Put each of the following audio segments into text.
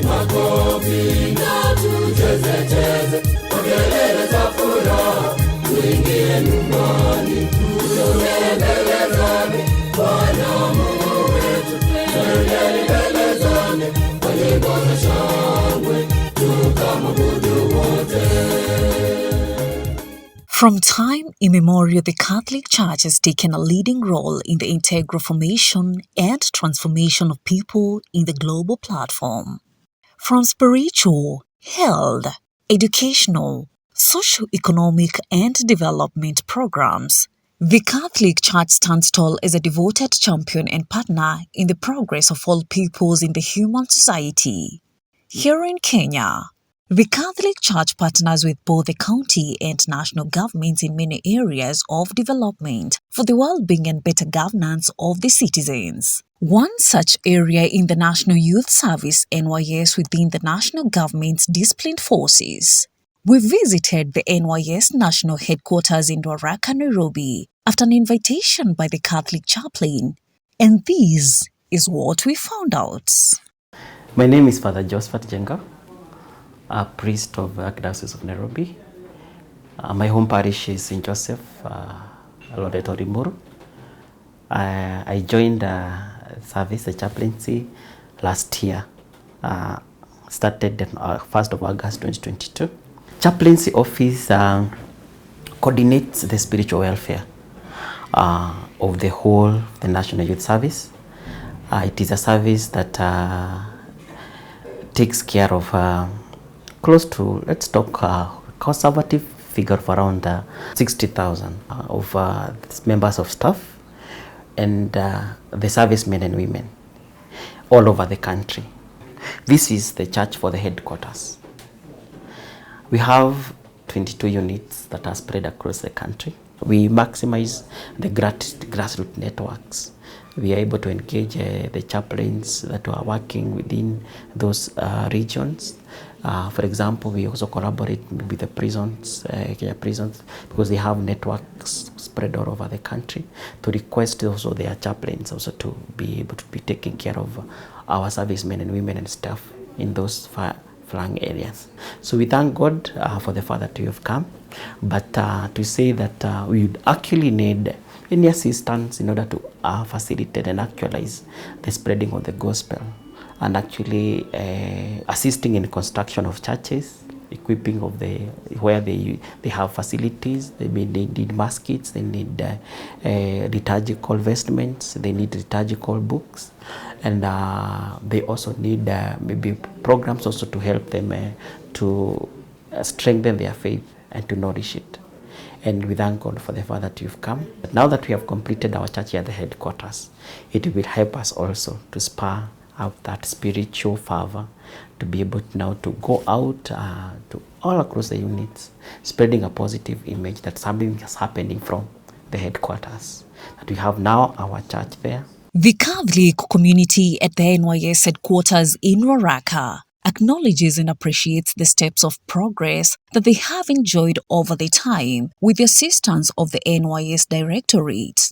makofi na tucheze kwa kelele za furaha, tuingie nyumbani, tuembelezane Bwana Mungu wetu, tuembelezane kwa nyimbo za shangwe, tukamwabudu wote. From time immemorial, the Catholic Church has taken a leading role in the integral formation and transformation of people in the global platform. From spiritual, health, educational, socio-economic and development programs, the Catholic Church stands tall as a devoted champion and partner in the progress of all peoples in the human society. Here in Kenya, the Catholic Church partners with both the county and national governments in many areas of development for the well-being and better governance of the citizens. One such area in the National Youth Service NYS within the national government's disciplined forces. We visited the NYS national headquarters in Ruaraka, Nairobi, after an invitation by the Catholic chaplain, and this is what we found out. My name is Father Josephat Jenga, a priest of the Archdiocese of Nairobi. My home parish is St. Joseph, Loreto Limuru. I joined service, the chaplaincy, last year. Started on 1st of August 2022. Chaplaincy office coordinates the spiritual welfare of the whole, the National Youth Service. It is a service that takes care of close to, let's talk conservative figure of around 60,000 of members of staff and the servicemen and women all over the country. This is the church for the headquarters. We have 22 units that are spread across the country. We maximize the grassroots networks. We are able to engage the chaplains that are working within those regions. For example, we also collaborate with the prisons, Kenya prisons, because they have networks spread all over the country, to request also their chaplains also to be able to be taking care of our servicemen and women and staff in those far-flung areas. So we thank God for the fact that you have come, but to say that we would actually need any assistance in order to facilitate and actualize the spreading of the gospel, and actually assisting in the construction of churches, equipping of where they have facilities. They need baskets, they need liturgical vestments, they need liturgical books, and they also need maybe programs also to help them to strengthen their faith and to nourish it. And we thank God for the fact that you've come. But now that we have completed our church at the headquarters, it will help us also to spur out that spiritual fervor, to be able now to go out to all across the units, spreading a positive image that something is happening from the headquarters, that we have now our church there. The Catholic community at the NYS headquarters in Ruaraka acknowledges and appreciates the steps of progress that they have enjoyed over the time with the assistance of the NYS Directorate.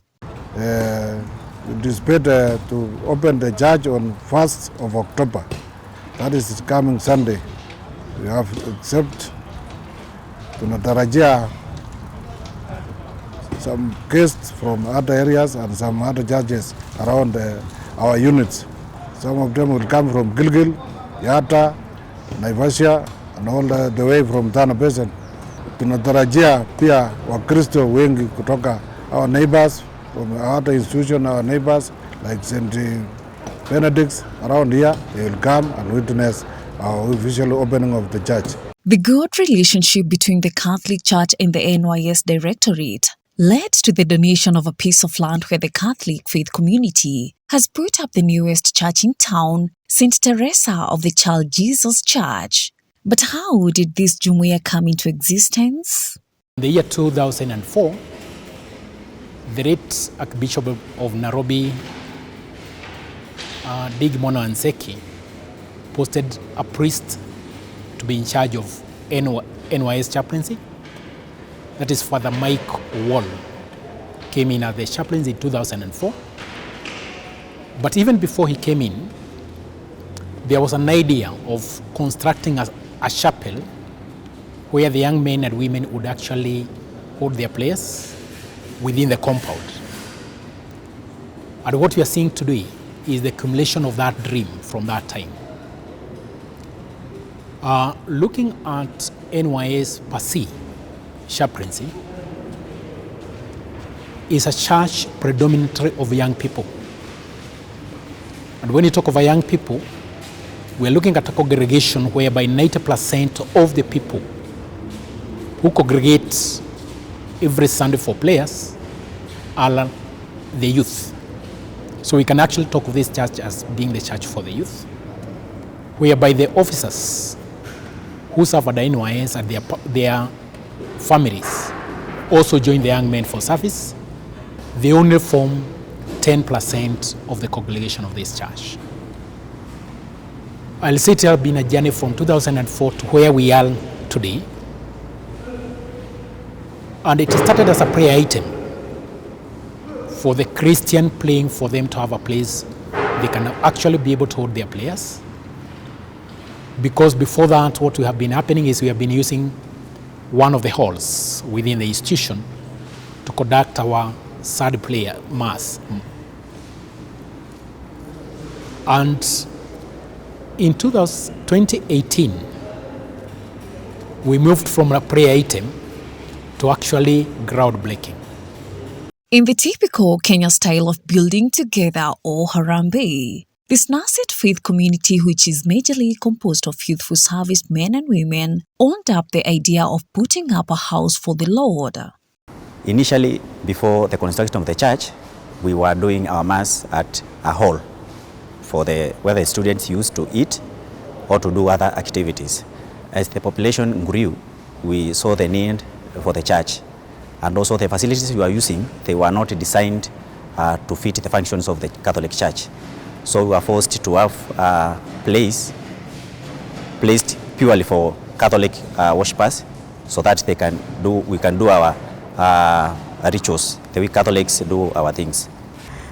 It is better to open the church on 1st of October. That is coming Sunday. We have accept tunatarajia some guests from other areas and some other churches around our units. Some of them will come from Gilgil, Yata, Naivasha, and all the way from Tana Basin. Tunatarajia pia Wakristo wengi kutoka our neighbors, from other institutions, our neighbors, like St. Benedict's around here. They will come and witness our official opening of the church. The good relationship between the Catholic Church and the NYS Directorate led to the donation of a piece of land where the Catholic faith community has put up the newest church in town, St. Teresa of the Child Jesus Church. But how did this Jumuiya come into existence? In the year 2004, the late Archbishop of Nairobi, Digimono Anseki, posted a priest to be in charge of NYS Chaplaincy. That is Father Mike Wall, came in as the chaplain in 2004. But even before he came in, there was an idea of constructing a chapel where the young men and women would actually hold their prayers within the compound. And what we are seeing today is the accumulation of that dream from that time. Looking at NYS per se, Chaplaincy is a church predominantly of young people. And when you talk of young people, we're looking at a congregation whereby 90% of the people who congregate every Sunday for prayers are the youth. So we can actually talk of this church as being the church for the youth, whereby the officers who serve at the NYS and their families also join the young men for service. They only form 10% of the congregation of this church. I'll say it has been a journey from 2004 to where we are today. And it started as a prayer item for the Christian praying for them to have a place they can actually be able to hold their prayers. Because before that, what we have been happening is we have been using one of the halls within the institution to conduct our third prayer mass. And in 2018, we moved from a prayer item to actually groundbreaking. In the typical Kenya style of building together or Harambee, this Nasset faith community, which is majorly composed of youthful service men and women, owned up the idea of putting up a house for the Lord. Initially, before the construction of the church, we were doing our mass at a hall for where the students used to eat or to do other activities. As the population grew, we saw the need for the church. And also the facilities we were using, they were not designed to fit the functions of the Catholic Church. So we were forced to have a place placed purely for Catholic worshippers, so that we can do our rituals, the way Catholics do our things.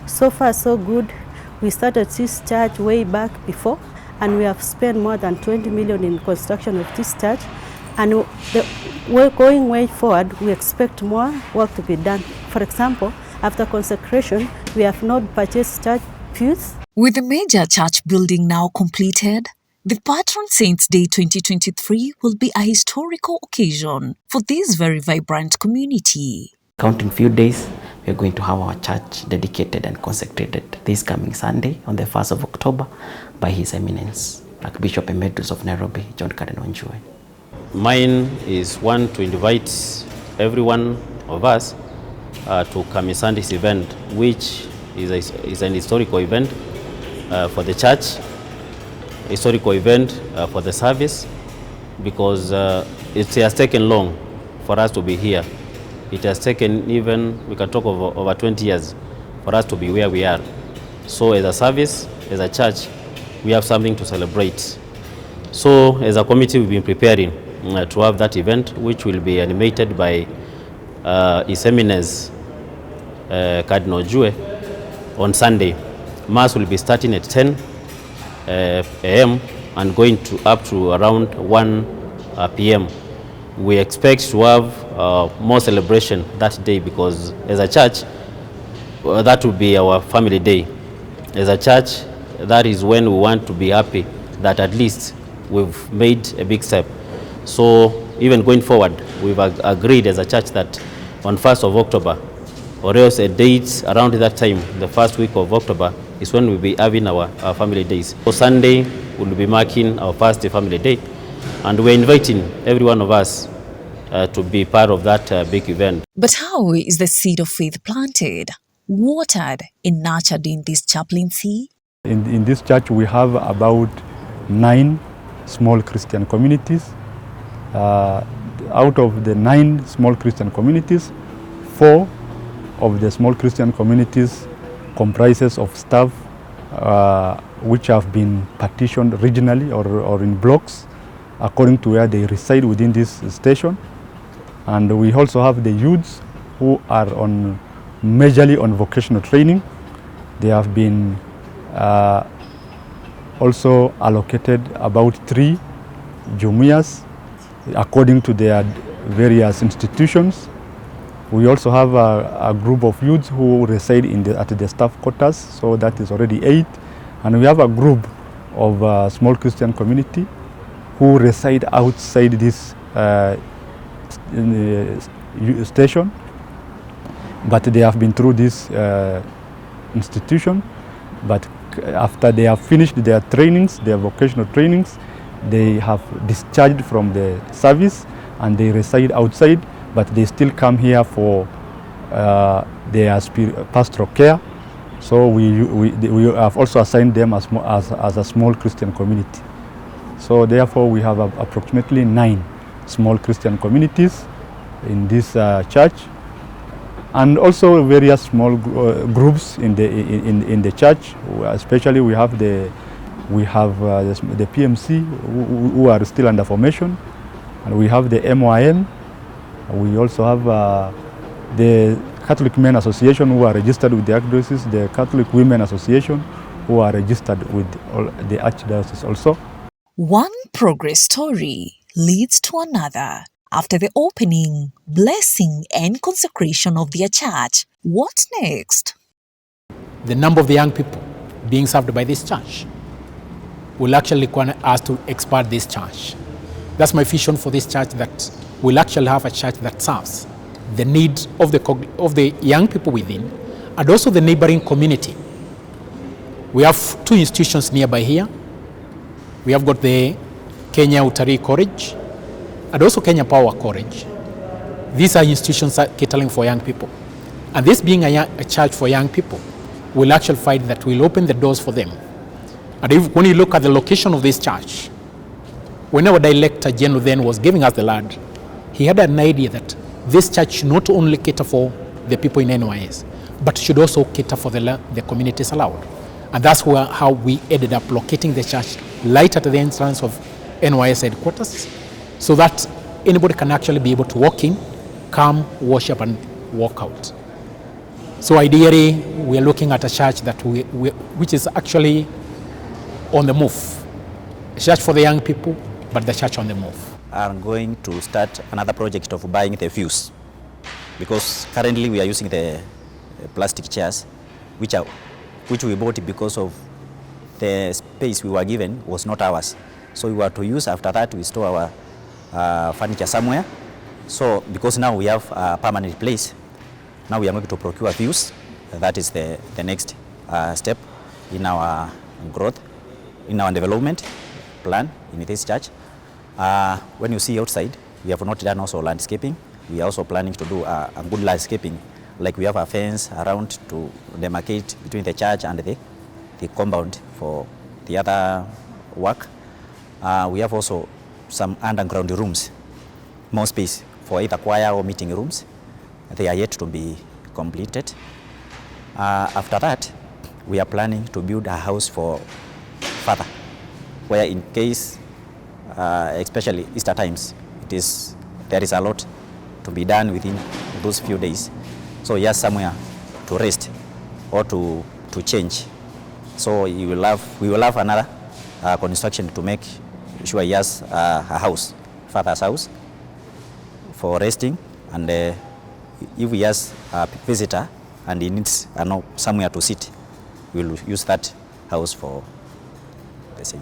So far so good. We started this church way back before, and we have spent more than 20 million in construction of this church. And we're going way forward, we expect more work to be done. For example, after consecration, we have not purchased church pews. With the major church building now completed, the Patron Saints Day 2023 will be a historical occasion for this very vibrant community. Counting few days, we are going to have our church dedicated and consecrated this coming Sunday on the 1st of October by His Eminence, Archbishop Emeritus of Nairobi, John Cardinal Njue. Mine is one to invite every one of us to come in Sunday's event, which is an historical event for the church, historical event for the service, because it has taken long for us to be here. It has taken even, we can talk of over 20 years for us to be where we are. So as a service, as a church, we have something to celebrate. So as a committee, we've been preparing to have that event, which will be animated by His Eminence Cardinal Njue on Sunday. Mass will be starting at 10 a.m. and going up to around 1 p.m. We expect to have more celebration that day, because as a church, that will be our family day. As a church, that is when we want to be happy that at least we've made a big step. So even going forward, we've agreed as a church that on 1st of October, or else a date around that time, the first week of October, is when we'll be having our family days. So Sunday, we'll be marking our first family day, and we're inviting every one of us to be part of that big event. But how is the seed of faith planted, watered, and nurtured in this chaplaincy? In this church, we have about 9 small Christian communities. Out of the 9 small Christian communities, 4 of the small Christian communities comprises of staff which have been partitioned regionally or in blocks according to where they reside within this station. And we also have the youths who are majorly on vocational training. They have been also allocated about 3 jumuiyas according to their various institutions. We also have a group of youths who reside at the staff quarters, so that is already 8. And we have a group of small Christian community who reside outside this station, but they have been through this institution. But after they have finished their trainings, their vocational trainings, they have discharged from the service and they reside outside, but they still come here for their pastoral care. So we have also assigned them as a small Christian community. So therefore we have approximately 9 small Christian communities in this church, and also various small groups in the church. Especially we have the PMC who are still under formation, and we have the NYS. We also have the Catholic Men Association who are registered with the Archdiocese, the Catholic Women Association who are registered with the Archdiocese also. One progress story leads to another. After the opening, blessing and consecration of their church, what's next? The number of the young people being served by this church will actually require us to expand this church. That's my vision for this church, that we'll actually have a church that serves the needs of the young people within and also the neighboring community. We have 2 institutions nearby here. We have got the Kenya Utalii College and also Kenya Power College. These are institutions catering for young people. And this being a church for young people, we'll actually find that we'll open the doors for them. And when you look at the location of this church, when our Director General then was giving us the land, he had an idea that this church should not only cater for the people in NYS, but should also cater for the communities allowed. And that's how we ended up locating the church right at the entrance of NYS headquarters, so that anybody can actually be able to walk in, come, worship, and walk out. So ideally, we are looking at a church that which is actually on the move. A church for the young people, but the church on the move. I'm going to start another project of buying the fuse, because currently we are using the plastic chairs, which we bought because of the space we were given was not ours. So we were to use, after that we store our furniture somewhere. So because now we have a permanent place, now we are going to procure fuse. That is the next step in our growth, in our development plan in this church. When you see outside, we have not done also landscaping. We are also planning to do a good landscaping, like we have a fence around to demarcate between the church and the compound for the other work. We have also some underground rooms, more space for either choir or meeting rooms. They are yet to be completed. After that, we are planning to build a house for Father, where in case, especially Easter times, there is a lot to be done within those few days. So he has somewhere to rest or to change. So we will have another construction to make sure he has a house, Father's house, for resting. And if he has a visitor and he needs somewhere to sit, we will use that house for the same.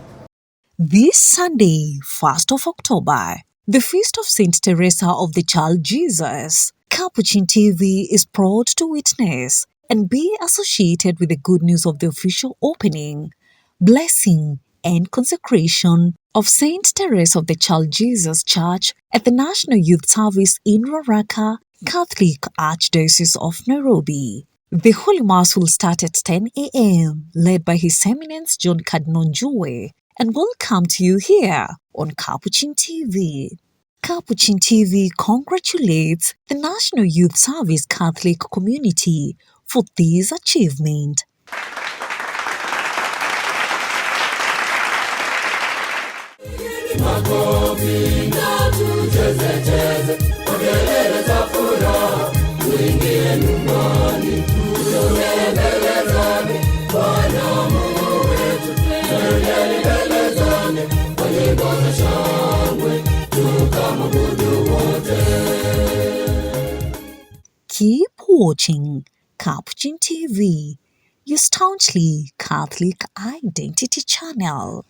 This Sunday, 1st of October, the Feast of Saint Teresa of the Child Jesus, Capuchin TV is proud to witness and be associated with the good news of the official opening, blessing, and consecration of Saint Teresa of the Child Jesus Church at the National Youth Service in Ruaraka, Catholic Archdiocese of Nairobi. The Holy Mass will start at 10 a.m., led by His Eminence John Cardinal Njue, and will come to you here on Capuchin TV. Capuchin TV congratulates the National Youth Service Catholic community for this achievement. Makofi na tucheze cheze, makelele za furaha, tuingie nyumbani, tutoke mbele zake Bwana Mungu wetu. nyimbo za shangwe, tukamwabudu wote. Keep watching Capuchin TV, your staunchly Catholic identity channel.